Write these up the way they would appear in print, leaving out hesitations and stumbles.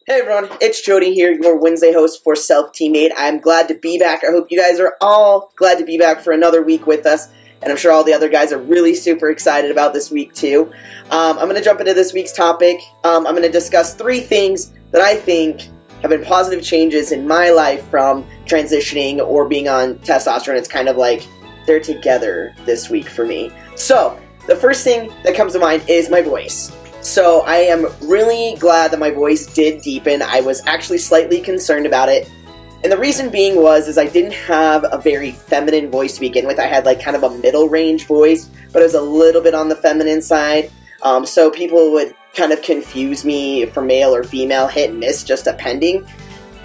Hey everyone, it's Jodi here, your Wednesday host for SelFTMade. I'm glad to be back. I hope you guys are all glad to be back for another week with us, and I'm sure all the other guys are really super excited about this week too. I'm going to jump into this week's topic. I'm going to discuss 3 things that I think have been positive changes in my life from transitioning or being on testosterone. It's kind of like they're together this week for me. So, the first thing that comes to mind is my voice. So I am really glad that my voice did deepen. I was actually slightly concerned about it. And the reason being is I didn't have a very feminine voice to begin with. I had like kind of a middle range voice, but it was a little bit on the feminine side. So people would kind of confuse me for male or female, hit and miss, just depending.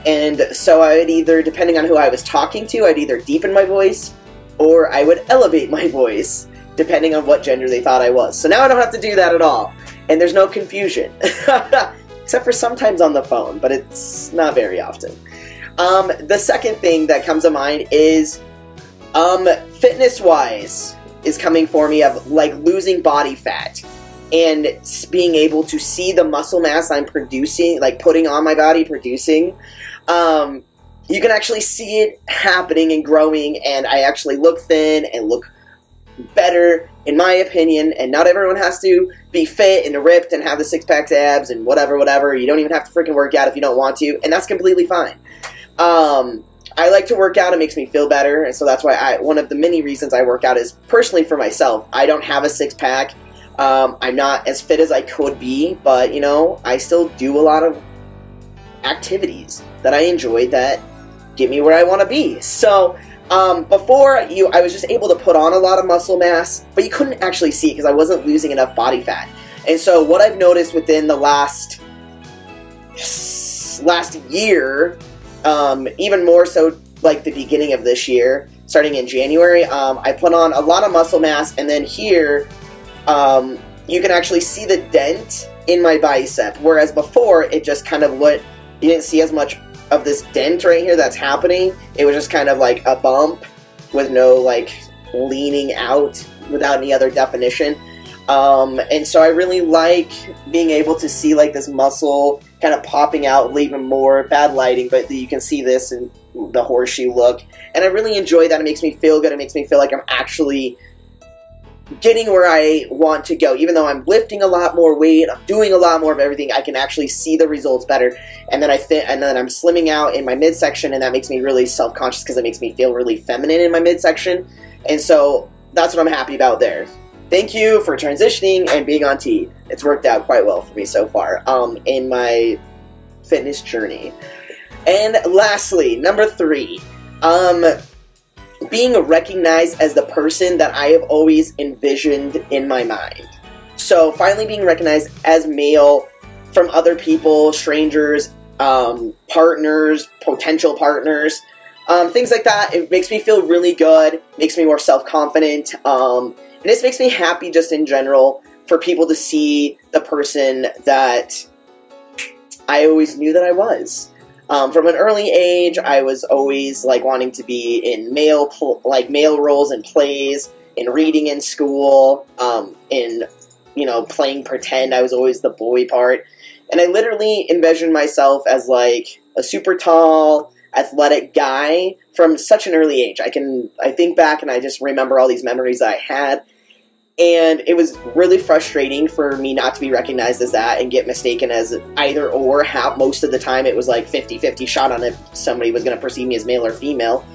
And so I would either, depending on who I was talking to, I'd either deepen my voice or I would elevate my voice, depending on what gender they thought I was. So now I don't have to do that at all. And there's no confusion, except for sometimes on the phone, but it's not very often. The second thing that comes to mind is, fitness-wise, is coming for me of, like, losing body fat. And being able to see the muscle mass I'm producing, like, putting on my body, producing. You can actually see it happening and growing, and I actually look thin and look better, in my opinion, and not everyone has to be fit and ripped and have the six-packs, abs, and whatever. You don't even have to freaking work out if you don't want to, and that's completely fine. I like to work out. It makes me feel better, and so that's why one of the many reasons I work out is personally for myself. I don't have a six-pack. I'm not as fit as I could be, but, you know, I still do a lot of activities that I enjoy that get me where I want to be. So, before, I was just able to put on a lot of muscle mass, but you couldn't actually see it because I wasn't losing enough body fat. And so what I've noticed within the last year, even more so like the beginning of this year, starting in January, I put on a lot of muscle mass, and then here, you can actually see the dent in my bicep, whereas before, it just kind of you didn't see as much of this dent right here that's happening. It was just kind of like a bump with no like leaning out without any other definition. And so I really like being able to see like this muscle kind of popping out, leaving more bad lighting, but you can see this in the horseshoe look. And I really enjoy that. It makes me feel good. It makes me feel like I'm actually getting where I want to go. Even though I'm lifting a lot more weight, I'm doing a lot more of everything, I can actually see the results better. And then I'm slimming out in my midsection, and that makes me really self-conscious because it makes me feel really feminine in my midsection. And so that's what I'm happy about there. Thank you for transitioning and being on T. It's worked out quite well for me so far in my fitness journey. And lastly, number 3, being recognized as the person that I have always envisioned in my mind. So finally being recognized as male from other people, strangers, partners, potential partners, things like that. It makes me feel really good, makes me more self-confident, and this makes me happy just in general for people to see the person that I always knew that I was. From an early age, I was always like wanting to be in male roles in plays, in reading in school, in, you know, playing pretend. I was always the boy part, and I literally envisioned myself as like a super tall, athletic guy from such an early age. I think back and I just remember all these memories I had. And it was really frustrating for me not to be recognized as that and get mistaken as either or. Most of the time it was like 50-50 shot on if somebody was going to perceive me as male or female.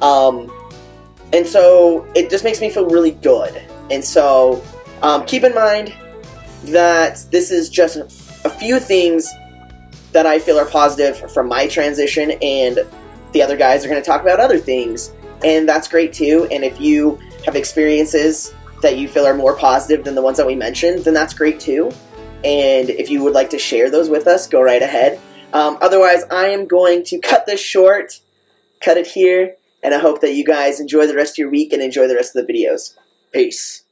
And so it just makes me feel really good. And so keep in mind that this is just a few things that I feel are positive from my transition, and the other guys are going to talk about other things. And that's great too. And if you have experiences that you feel are more positive than the ones that we mentioned, then that's great too. And if you would like to share those with us, go right ahead. Otherwise, I am going to cut this short, cut it here, and I hope that you guys enjoy the rest of your week and enjoy the rest of the videos. Peace.